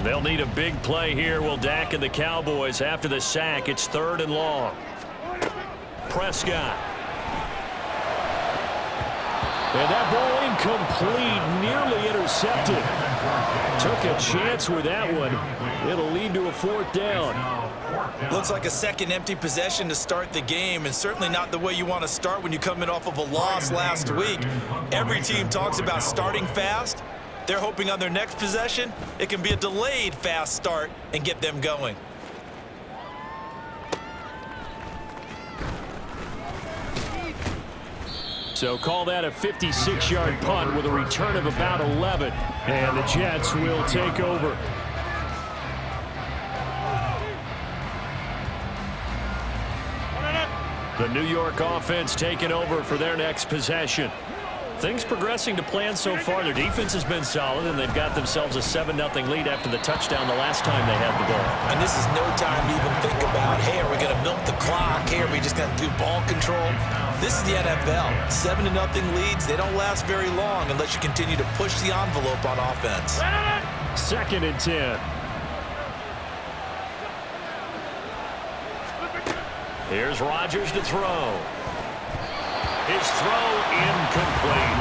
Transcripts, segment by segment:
They'll need a big play here. Will Dak and the Cowboys after the sack. It's 3rd and long. Prescott. And that ball incomplete, nearly intercepted. Took a chance with that one. It'll lead to a 4th down. Looks like a second empty possession to start the game, and certainly not the way you want to start when you come in off of a loss last week. Every team talks about starting fast. They're hoping on their next possession, it can be a delayed fast start and get them going. So call that a 56-yard punt with a return of about 11. And the Jets will take over. The New York offense taking over for their next possession. Things progressing to plan so far. Their defense has been solid, and they've got themselves a 7-0 lead after the touchdown the last time they had the ball. And this is no time to even think about, hey, are we going to milk the clock? Hey, are we just going to do ball control? This is the NFL. 7-0 leads, they don't last very long unless you continue to push the envelope on offense. 2nd and 10. Here's Rodgers to throw. His throw incomplete.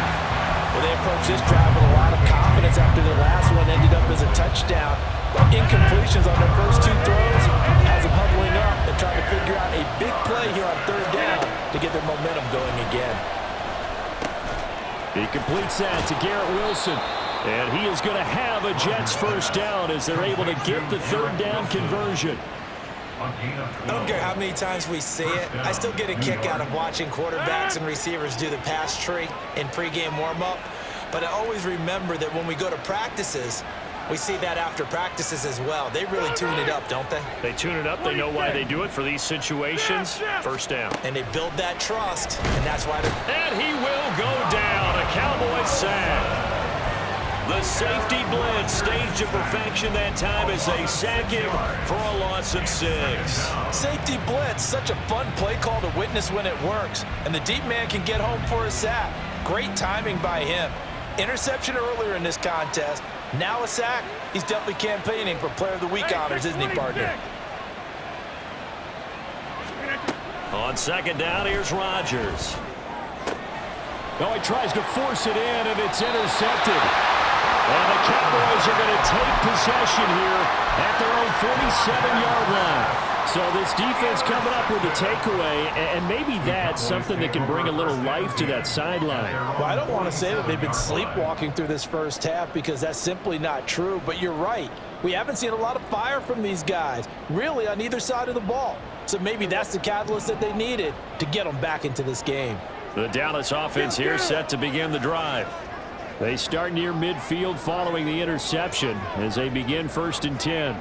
Well, they approached this drive with a lot of confidence after the last one ended up as a touchdown. But incompletions on their first 2 throws has them huddling up and trying to figure out a big play here on 3rd down to get their momentum going again. He completes that to Garrett Wilson. And he is going to have a Jets 1st down as they're able to get the 3rd down conversion. I don't care how many times we see it. I still get a kick out of watching quarterbacks and receivers do the pass tree in pregame warm-up. But I always remember that when we go to practices, we see that after practices as well. They really tune it up, don't they? They tune it up. They know why they do it for these situations. 1st down. And they build that trust, and that's why they're... And he will go down. A Cowboys sack. The safety blitz staged to perfection that time as they sack him for a loss of 6. Safety blitz, such a fun play call to witness when it works. And the deep man can get home for a sack. Great timing by him. Interception earlier in this contest. Now a sack. He's definitely campaigning for Player of the Week honors, isn't he, partner? On 2nd down, here's Rodgers. No, he tries to force it in, and it's intercepted. And the Cowboys are going to take possession here at their own 47-yard line. So this defense coming up with a takeaway, and maybe that's something that can bring a little life to that sideline. Well, I don't want to say that they've been sleepwalking through this first half because that's simply not true, but you're right. We haven't seen a lot of fire from these guys, really on either side of the ball. So maybe that's the catalyst that they needed to get them back into this game. The Dallas offense here set to begin the drive. They start near midfield following the interception as they begin 1st and 10.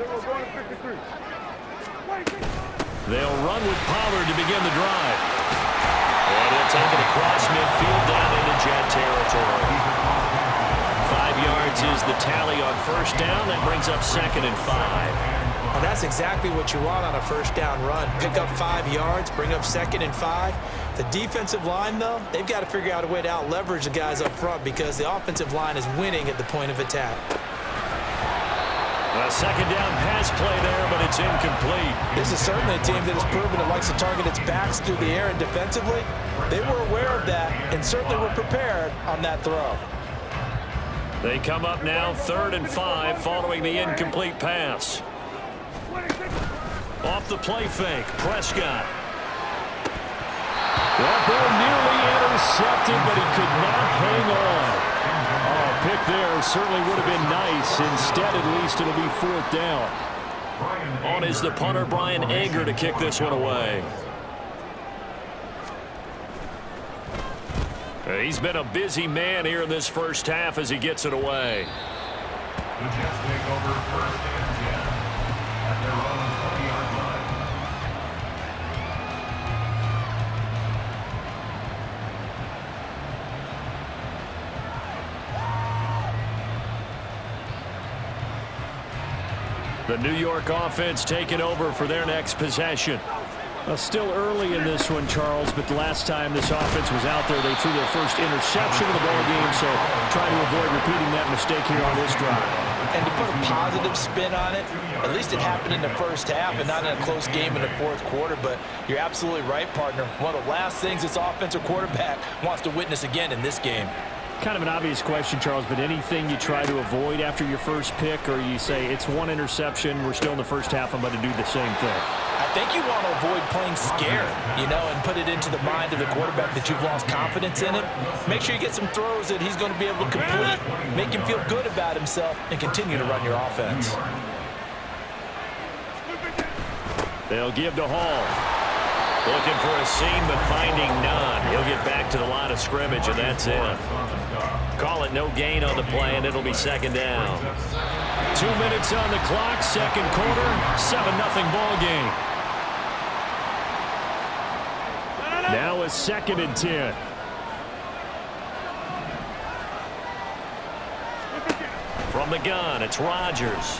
They'll run with Pollard to begin the drive. And he'll take it across midfield down into Jet territory. 5 yards is the tally on 1st down. That brings up 2nd and 5. Well, that's exactly what you want on a 1st down run. Pick up 5 yards, bring up 2nd and 5. The defensive line, though, they've got to figure out a way to out-leverage the guys up front because the offensive line is winning at the point of attack. A 2nd down pass play there, but it's incomplete. This is certainly a team that has proven it likes to target its backs through the air and defensively. They were aware of that and certainly were prepared on that throw. They come up now 3rd and 5 following the incomplete pass. Off the play fake, Prescott. That ball nearly intercepted, but he could not hang on. Oh, pick there certainly would have been nice. Instead, at least, it'll be 4th down. On is the punter, Brian Egger, to kick this one away. He's been a busy man here in this first half as he gets it away. The Jets take over 1st and 10 at their own 20-yard line. The New York offense taking over for their next possession. Well, still early in this one, Charles, but the last time this offense was out there, they threw their first interception of the ball game, so try to avoid repeating that mistake here on this drive. And to put a positive spin on it, at least it happened in the first half and not in a close game in the fourth quarter, but you're absolutely right, partner. One of the last things this offensive quarterback wants to witness again in this game. Kind of an obvious question, Charles, but anything you try to avoid after your first pick, or you say it's one interception, we're still in the first half, I'm going to do the same thing? I think you want to avoid playing scared, and put it into the mind of the quarterback that you've lost confidence in him. Make sure you get some throws that he's going to be able to complete, make him feel good about himself, and continue to run your offense. They'll give to Hall. Looking for a seam, but finding none. He'll get back to the line of scrimmage, and that's it. Call it no gain on the play, and it'll be second down. 2 minutes on the clock, second quarter, 7-0 ball game. Now a 2nd and 10. From the gun, it's Rodgers.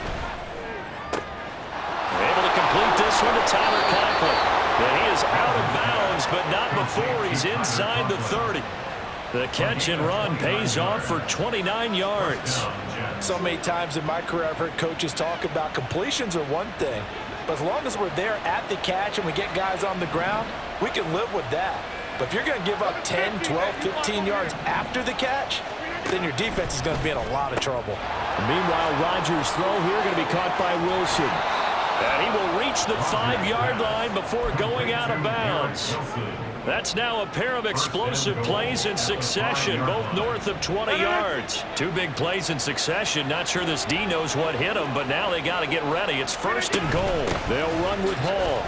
Able to complete this one to Tyler Conklin. And he is out of bounds, but not before he's inside the 30. The catch and run pays off for 29 yards. So many times in my career I've heard coaches talk about completions are one thing, but as long as we're there at the catch and we get guys on the ground, we can live with that. But if you're going to give up 10, 12, 15 yards after the catch, then your defense is going to be in a lot of trouble. Meanwhile, Rodgers' throw here going to be caught by Wilson. And he will reach the 5-yard line before going out of bounds. That's now a pair of explosive plays in succession, both north of 20 yards. 2 big plays in succession. Not sure this D knows what hit him, but now they got to get ready. It's 1st and goal. They'll run with Hall.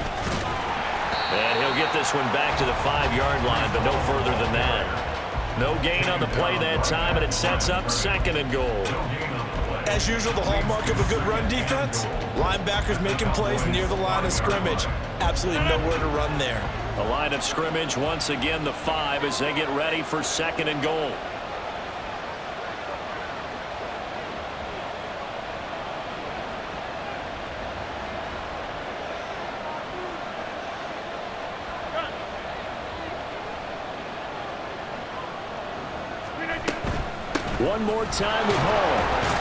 And he'll get this one back to the 5-yard line, but no further than that. No gain on the play that time, and it sets up 2nd and goal. As usual, the hallmark of a good run defense, linebackers making plays near the line of scrimmage. Absolutely nowhere to run there. The line of scrimmage, once again, the 5 as they get ready for 2nd and goal. One more time with Hall.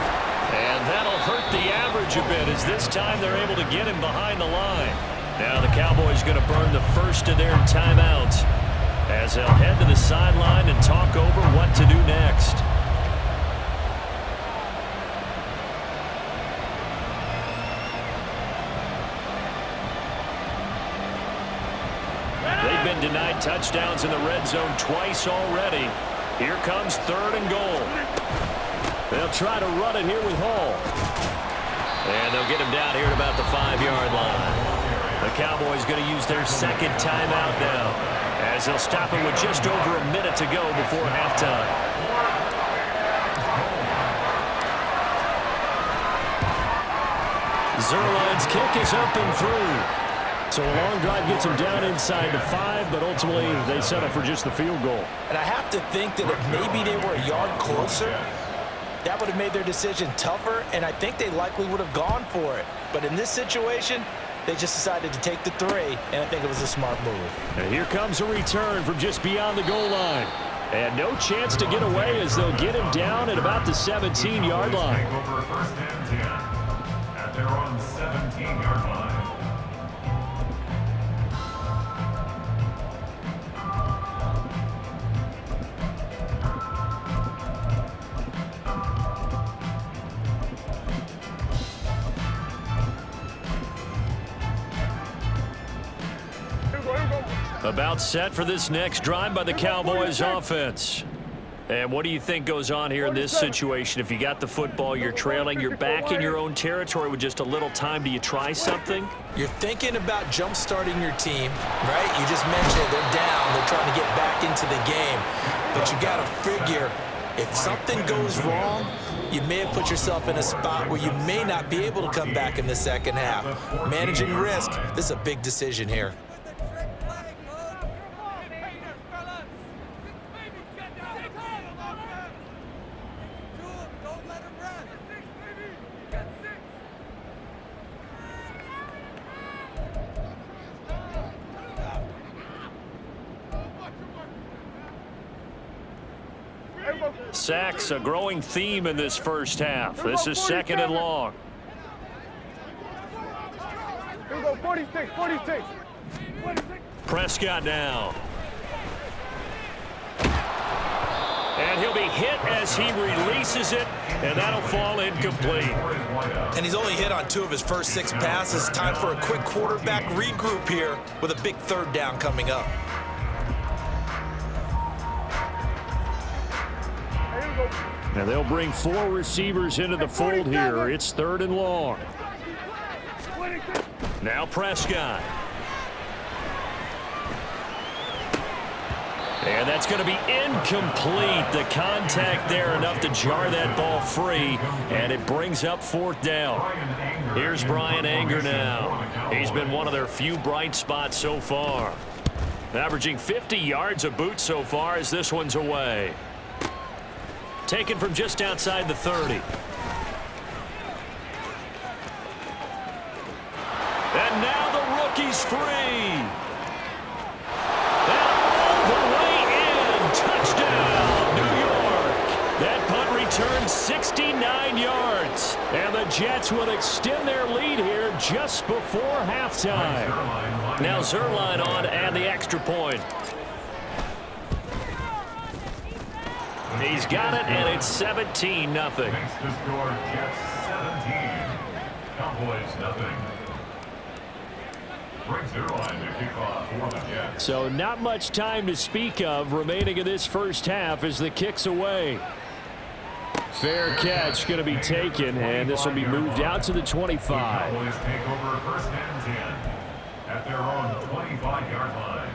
And that'll hurt the average a bit as this time they're able to get him behind the line. Now the Cowboys going to burn the first of their timeouts as they'll head to the sideline and talk over what to do next. They've been denied touchdowns in the red zone twice already. Here comes 3rd and goal. They'll try to run it here with Hall. And they'll get him down here at about the 5-yard line. The Cowboys going to use their 2nd timeout now as they'll stop it with just over a minute to go before halftime. Zerline's kick is up and through. So a long drive gets them down inside the 5, but ultimately they settle for just the field goal. And I have to think that if maybe they were a yard closer, that would have made their decision tougher, and I think they likely would have gone for it. But in this situation, they just decided to take the 3, and I think it was a smart move. And here comes a return from just beyond the goal line. And no chance to get away as they'll get him down at about the 17-yard line. Over 1st and 10 at their own 17-yard line. About set for this next drive by the Cowboys offense. And what do you think goes on here in this situation? If you got the football, you're trailing, you're back in your own territory with just a little time. Do you try something? You're thinking about jump-starting your team, right? You just mentioned they're down. They're trying to get back into the game. But you got to figure, if something goes wrong, you may have put yourself in a spot where you may not be able to come back in the second half. Managing risk, this is a big decision here. Sacks a growing theme in this first half. This is 2nd and long. Here we go, 46, 46. Prescott now. And he'll be hit as he releases it, and that'll fall incomplete. And he's only hit on 2 of his first 6 passes. Time for a quick quarterback regroup here with a big 3rd down coming up. Now they'll bring 4 receivers into the fold here. It's 3rd and long. Now Prescott. And that's going to be incomplete. The contact there enough to jar that ball free, and it brings up 4th down. Here's Brian Anger now. He's been one of their few bright spots so far. Averaging 50 yards a boot so far as this one's away. Taken from just outside the 30. And now the rookie's free. Touchdown, New York. That punt returns 69 yards. And the Jets will extend their lead here just before halftime. Now Zerline on and the extra point. He's got it, and it's 17-0. Makes the score Jets 17. Cowboys nothing. So not much time to speak of remaining in this first half as the kick's away. Fair catch going to be taken, and this will be moved out to the 25. The Cowboys take over 1st and 10 at their own 25-yard line.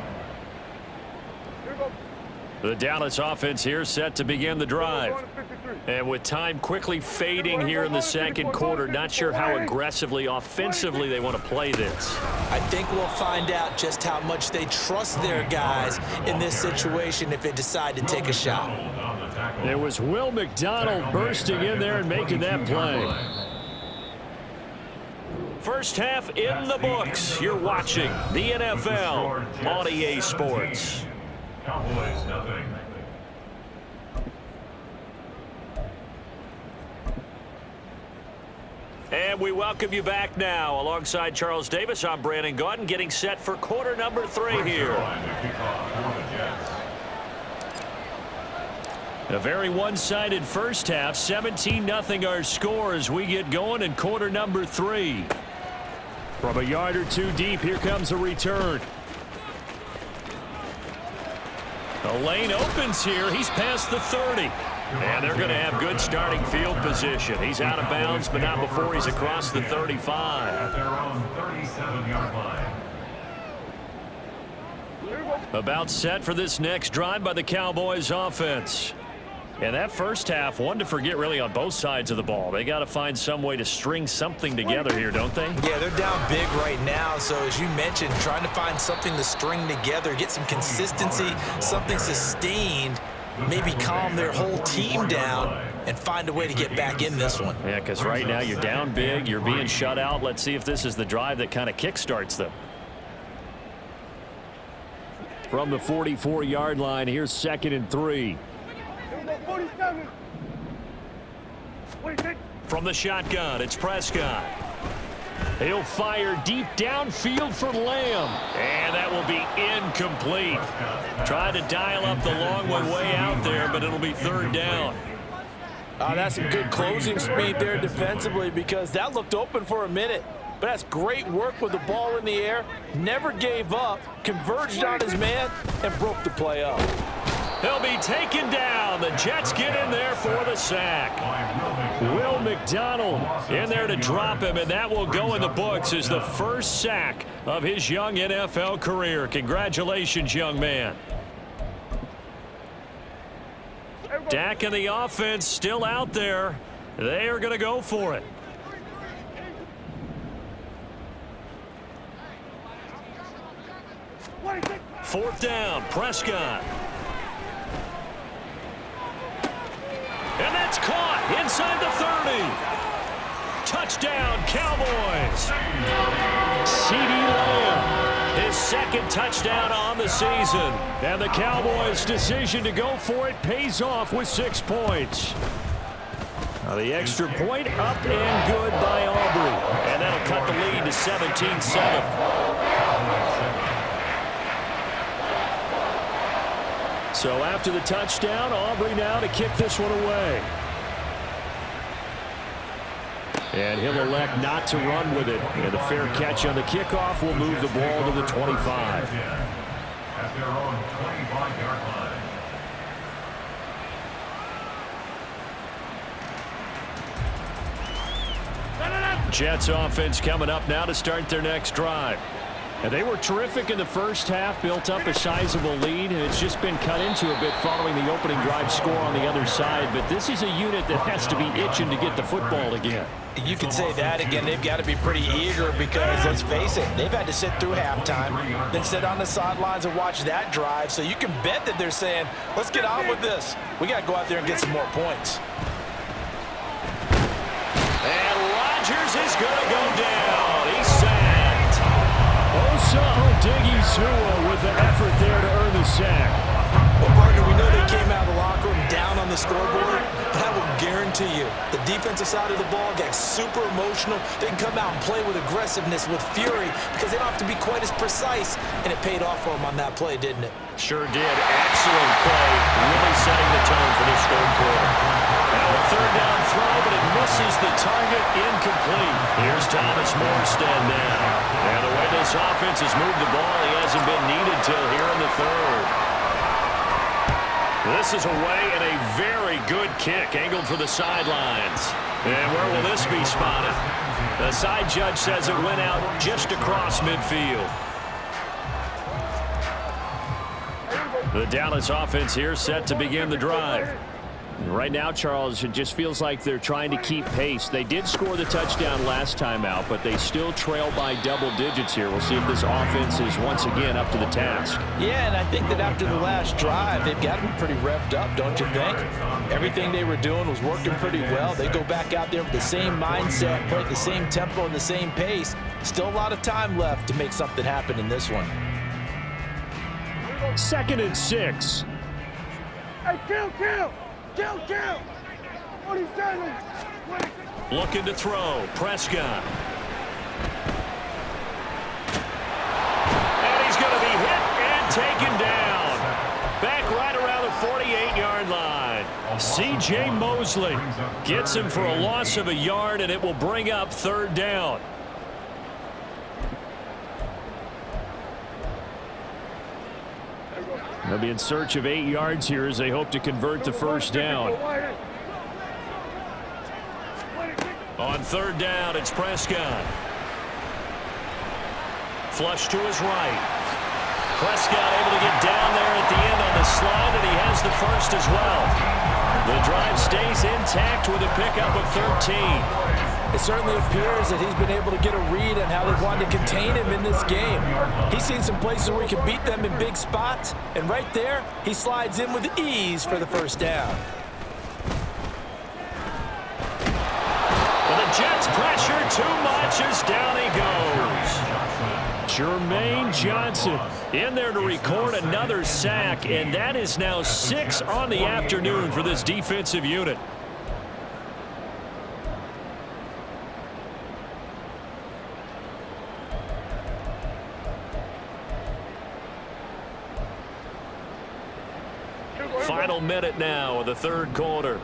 The Dallas offense here set to begin the drive. And with time quickly fading here in the 2nd quarter, not sure how aggressively, offensively they want to play this. I think we'll find out just how much they trust their guys in this situation if they decide to take a shot. It was Will McDonald bursting in there and making that play. First half in the books. You're watching the NFL on EA Sports. Cowboys nothing. And we welcome you back now. Alongside Charles Davis, I'm Brandon Gaudin, getting set for quarter number 3 here. A very one-sided first half. 17-0 our score as we get going in quarter number 3. From a yard or 2 deep, here comes a return. The lane opens here. He's past the 30. And they're going to have good starting field position. He's out of bounds, but not before he's across the 35. At their own 37-yard line. About set for this next drive by the Cowboys offense. And that first half, one to forget really on both sides of the ball. They got to find some way to string something together here, don't they? Yeah, they're down big right now. So as you mentioned, trying to find something to string together, get some consistency, something sustained, maybe calm their whole team down and find a way to get back in this one. Yeah, because right now you're down big, you're being shut out. Let's see if this is the drive that kind of kickstarts them. From the 44-yard line, here's 2nd and 3. From the shotgun, it's Prescott. He'll fire deep downfield for Lamb. And that will be incomplete. Tried to dial up the long one way out there, but it'll be 3rd down. That's some good closing speed there defensively because that looked open for a minute. But that's great work with the ball in the air. Never gave up, converged on his man, and broke the play up. He'll be taken down. The Jets get in there for the sack. Will McDonald in there to drop him, and that will go in the books as the first sack of his young NFL career. Congratulations, young man. Dak and the offense still out there. They are going to go for it. Fourth down, Prescott. And that's caught inside the 30. Touchdown, Cowboys. CeeDee Lamb, his second touchdown on the season. And the Cowboys' decision to go for it pays off with 6 points. Now the extra point up and good by Aubrey. And that'll cut the lead to 17-7. So after the touchdown, Aubrey now to kick this one away. And he'll elect not to run with it. And the fair catch on the kickoff will move the ball to the 25. At their own 25-yard line. Jets offense coming up now to start their next drive. And they were terrific in the first half, built up a sizable lead, and it's just been cut into a bit following the opening drive score on the other side. But this is a unit that has to be itching to get the football again. You could say that again. They've got to be pretty eager because, let's face it, they've had to sit through halftime, then sit on the sidelines and watch that drive. So you can bet that they're saying, let's get on with this. We got to go out there and get some more points. And Rodgers is going to go down. He's sacked. Osa Odighizuwa with the effort there to earn the sack. Well, partner, we know they came out of the locker room down on the scoreboard, but I will guarantee you the defensive side of the ball got super emotional. They can come out and play with aggressiveness, with fury, because they don't have to be quite as precise, and it paid off for them on that play, didn't it? Sure did. Excellent play, really setting the tone for this third quarter. Now a third down throw, but it misses the target, incomplete. Here's Thomas Morstead now. And the way this offense has moved the ball, he hasn't been needed till here in the third. This is away and a very good kick, angled for the sidelines. And where will this be spotted? The side judge says it went out just across midfield. The Dallas offense here set to begin the drive. Right now, Charles, it just feels like they're trying to keep pace. They did score the touchdown last time out, but they still trail by double digits here. We'll see if this offense is once again up to the task. Yeah, and I think that after the last drive, they've got to be pretty revved up, don't you think? Everything they were doing was working pretty well. They go back out there with the same mindset, play at the same tempo and the same pace. Still a lot of time left to make something happen in this one. 2nd and 6. Hey, kill! 47! Looking to throw. Prescott. And he's going to be hit and taken down. Back right around the 48-yard line. C.J. Mosley gets him for a loss of a yard, and it will bring up 3rd down. They'll be in search of 8 yards here as they hope to convert the first down. On 3rd down, it's Prescott. Flush to his right. Prescott able to get down there at the end on the slide, and he has the first as well. The drive stays intact with a pickup of 13. It certainly appears that he's been able to get a read on how they've wanted to contain him in this game. He's seen some places where he can beat them in big spots, and right there, he slides in with ease for the first down. Well, the Jets pressure too much as down he goes. Jermaine Johnson in there to record another sack, and that is now 6 on the afternoon for this defensive unit. Final minute now of the third quarter.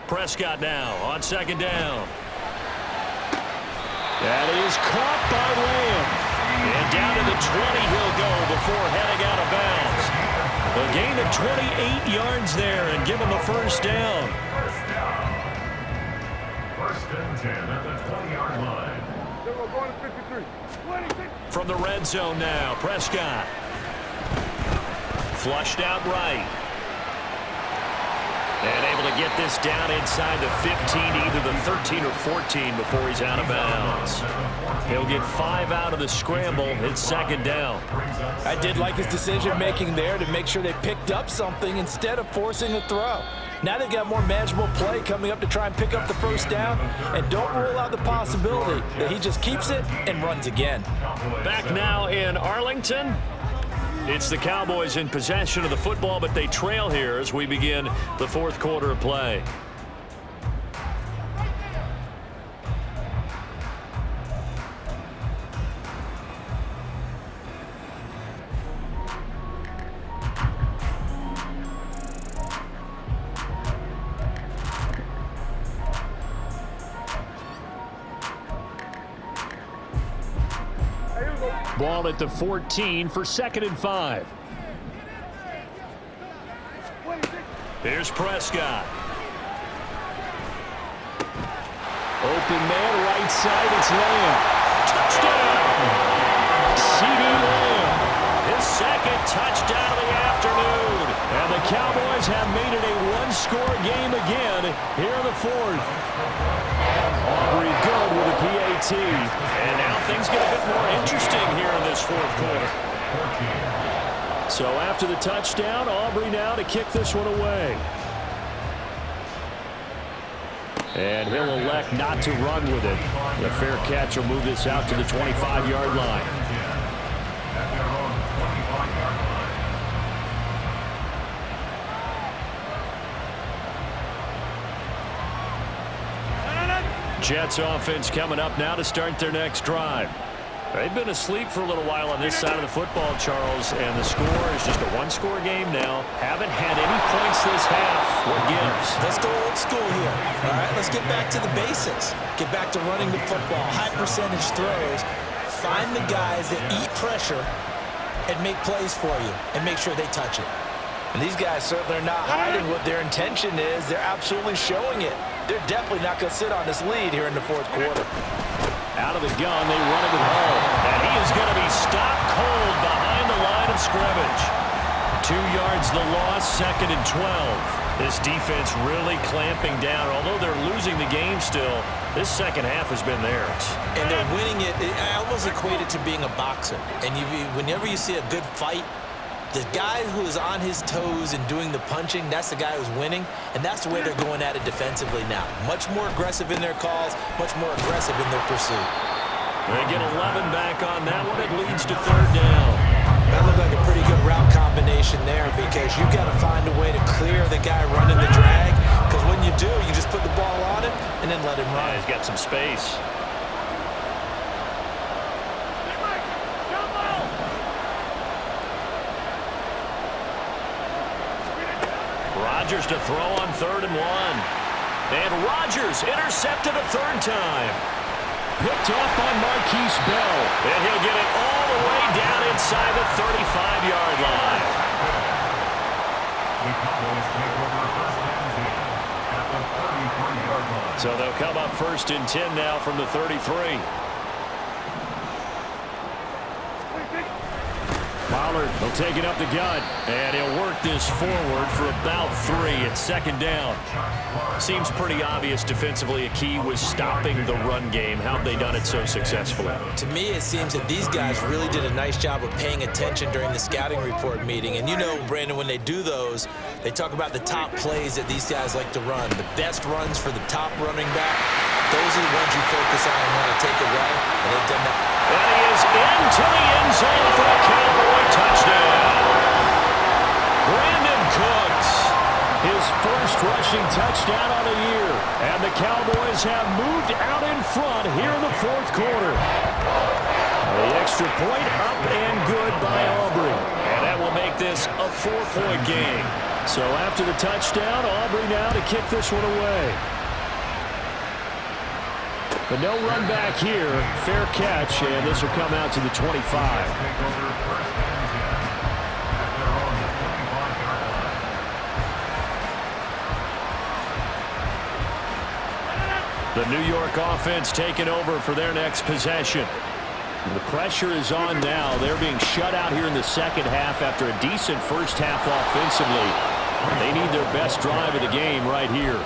Prescott now on 2nd down. That is caught by Lamb. And down to the 20 he'll go before heading out of bounds. A gain of 28 yards there and give him the first down. 1st and 10 at the 20-yard line. From the red zone now, Prescott. Flushed out right. And able to get this down inside the 15, either the 13 or 14 before he's out of bounds. He'll get 5 out of the scramble. It's 2nd down. I did like his decision-making there to make sure they picked up something instead of forcing a throw. Now they've got more manageable play coming up to try and pick up the first down, and don't rule out the possibility that he just keeps it and runs again. Back now in Arlington. It's the Cowboys in possession of the football, but they trail here as we begin the fourth quarter of play. Ball at the 14 for 2nd and 5. Here's Prescott. Open man, right side, it's Lamb. Touchdown! C.D. Lamb. His second touchdown of the afternoon. And the Cowboys have made it a one-score game again here in the fourth. Aubrey good with a PAT. And now things get a bit more interesting here in this fourth quarter. So after the touchdown, Aubrey now to kick this one away. And he'll elect not to run with it. The fair catch will move this out to the 25-yard line. Jets offense coming up now to start their next drive. They've been asleep for a little while on this side of the football, Charles, and the score is just a one-score game now. Haven't had any points this half. What gives? Let's go old school here. All right, let's get back to the basics. Get back to running the football, high percentage throws. Find the guys that eat pressure and make plays for you and make sure they touch it. And these guys certainly are not hiding what their intention is. They're absolutely showing it. They're definitely not going to sit on this lead here in the fourth quarter. Out of the gun, they run it with Hall. And he is going to be stopped cold behind the line of scrimmage. 2 yards the loss, 2nd and 12. This defense really clamping down. Although they're losing the game still, this second half has been theirs. And they're winning it. I almost equate it to being a boxer. And whenever you see a good fight, the guy who is on his toes and doing the punching, that's the guy who's winning, and that's the way they're going at it defensively now. Much more aggressive in their calls, much more aggressive in their pursuit. They get 11 back on that one. It leads to 3rd down. That looked like a pretty good route combination there because you've got to find a way to clear the guy running the drag, because when you do, you just put the ball on him and then let him run. Yeah, he's got some space. Rodgers to throw on 3rd and 1. And Rodgers intercepted a 3rd time. Picked off by Marquise Bell. And he'll get it all the way down inside the 35-yard line. So they'll come up 1st and 10 now from the 33. Pollard will take it up the gut, and he'll work this forward for about 3 at 2nd down. Seems pretty obvious defensively a key was stopping the run game. How have they done it so successfully? To me, it seems that these guys really did a nice job of paying attention during the scouting report meeting. And you know, Brandon, when they do those, they talk about the top plays that these guys like to run. The best runs for the top running back, those are the ones you focus on and want to take away, and they've done that. And he is into the end zone for a Cowboy touchdown. Brandon Cooks, his first rushing touchdown of the year. And the Cowboys have moved out in front here in the fourth quarter. The extra point up and good by Aubrey. And that will make this a 4-point game. So after the touchdown, Aubrey now to kick this one away. But no run back here. Fair catch, and this will come out to the 25. The New York offense taking over for their next possession. The pressure is on now. They're being shut out here in the second half after a decent first half offensively. They need their best drive of the game right here.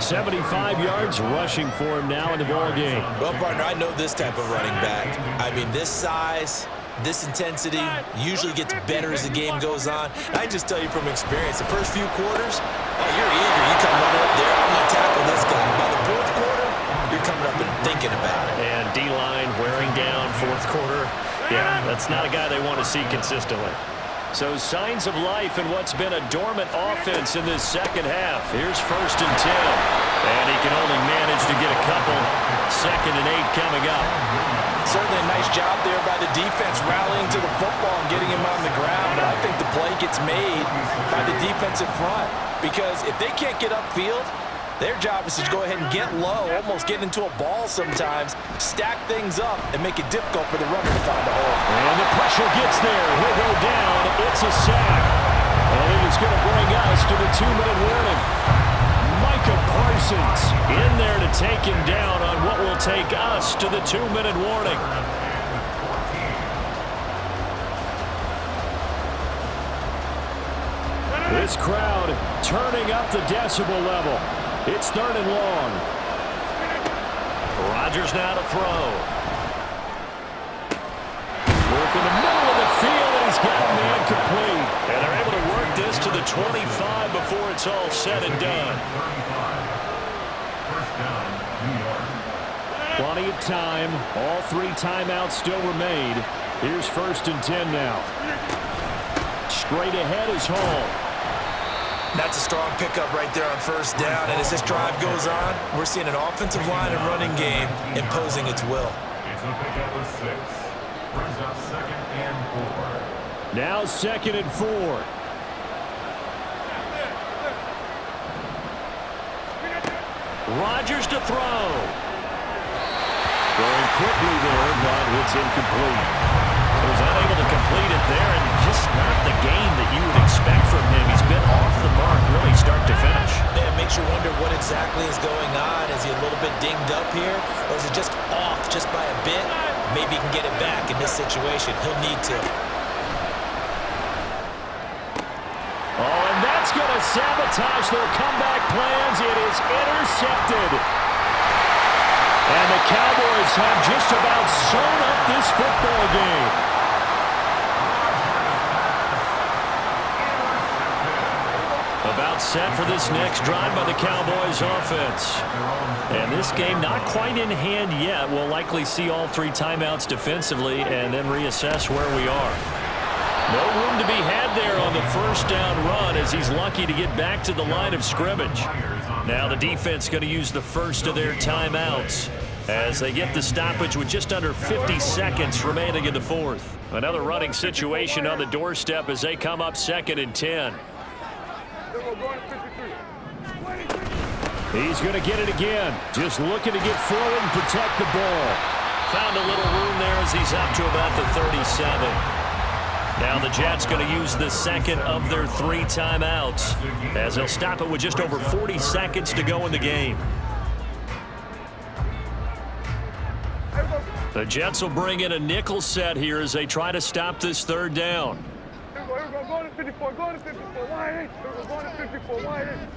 75 yards rushing for him now in the ball game. Well, partner, I know this type of running back. I mean, this size, This intensity usually gets better as the game goes on. I just tell you from experience, the first few quarters, oh, you're eager. You come running up there, I'm going to tackle this guy. By the fourth quarter, you're coming up and thinking about it. And D-line wearing down fourth quarter. Yeah, that's not a guy they want to see consistently. So signs of life in what's been a dormant offense in this second half. Here's 1st and 10. And he can only manage to get a couple. 2nd and 8 coming up. Certainly a nice job there by the defense rallying to the football and getting him on the ground. But I think the play gets made by the defensive front. Because if they can't get upfield, their job is to go ahead and get low, almost get into a ball sometimes, stack things up, and make it difficult for the runner to find a hole. And the pressure gets there. He'll go down. It's a sack. And it is going to bring us to the 2-minute warning. Micah Parsons in there to take him down on what will take us to the 2-minute warning. This crowd turning up the decibel level. It's 3rd and long. Rodgers now to throw. Work in the middle of the field, and he's got a man complete. And they're able to work this to the 25 before it's all said and done. Plenty of time. All 3 timeouts still remain. Here's 1st and 10 now. Straight ahead is Hall. That's a strong pickup right there on 1st down. And as this drive goes on, we're seeing an offensive line and running game imposing its will. It's a pickup of 6. Brings up 2nd and 4. Now 2nd and 4. Rodgers to throw. Throwing quickly there, but it's incomplete. He was unable to complete it there, and just not the game that you would expect from him. He's been off the mark really start to finish. Yeah, it makes you wonder what exactly is going on. Is he a little bit dinged up here, or is it just off just by a bit? Maybe he can get it back in this situation. He'll need to. Oh, and that's going to sabotage their comeback plans. It is intercepted. And the Cowboys have just about sewn up this football game. About set for this next drive by the Cowboys offense. And this game not quite in hand yet. We'll likely see all 3 timeouts defensively and then reassess where we are. No room to be had there on the 1st down run as he's lucky to get back to the line of scrimmage. Now the defense going to use the first of their timeouts as they get the stoppage with just under 50 seconds remaining in the 4th. Another running situation on the doorstep as they come up 2nd and 10. He's going to get it again. Just looking to get forward and protect the ball. Found a little room there as he's up to about the 37. Now the Jets going to use the 2nd of their 3 timeouts as they'll stop it with just over 40 seconds to go in the game. The Jets will bring in a nickel set here as they try to stop this 3rd down. Here we go, go to 54, go to 54, line 8. Go to 54, line 8.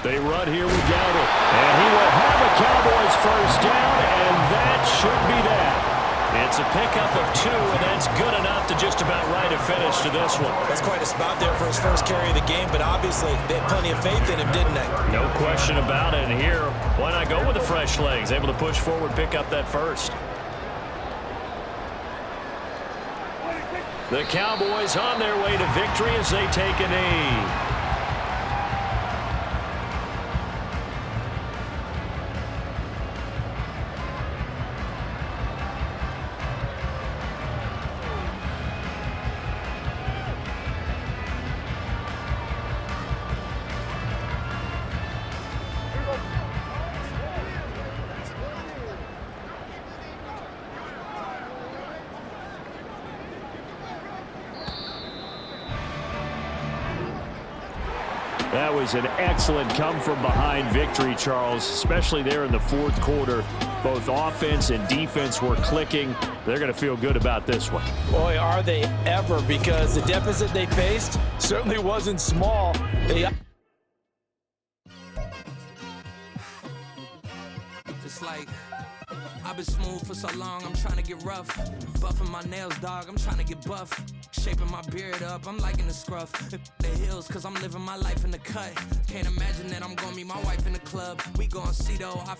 They run here with Dowdle. And he will have a Cowboys 1st down, and that should be that. It's a pickup of 2, and that's good enough to just about write a finish to this one. That's quite a spot there for his first carry of the game, but obviously they had plenty of faith in him, didn't they? No question about it. And here, why not go with the fresh legs? Able to push forward, pick up that 1st. The Cowboys on their way to victory as they take a knee. That was an excellent come-from-behind victory, Charles, especially there in the 4th quarter. Both offense and defense were clicking. They're going to feel good about this one. Boy, are they ever, because the deficit they faced certainly wasn't small. Just like I've been smooth for so long, I'm trying to get rough. Buffing my nails, dog, I'm trying to get buff. Shaping my beard up, I'm liking the scruff. The hills, cause I'm living my life in the cut. Can't imagine that I'm gonna meet my wife in the club. We gon' see though, I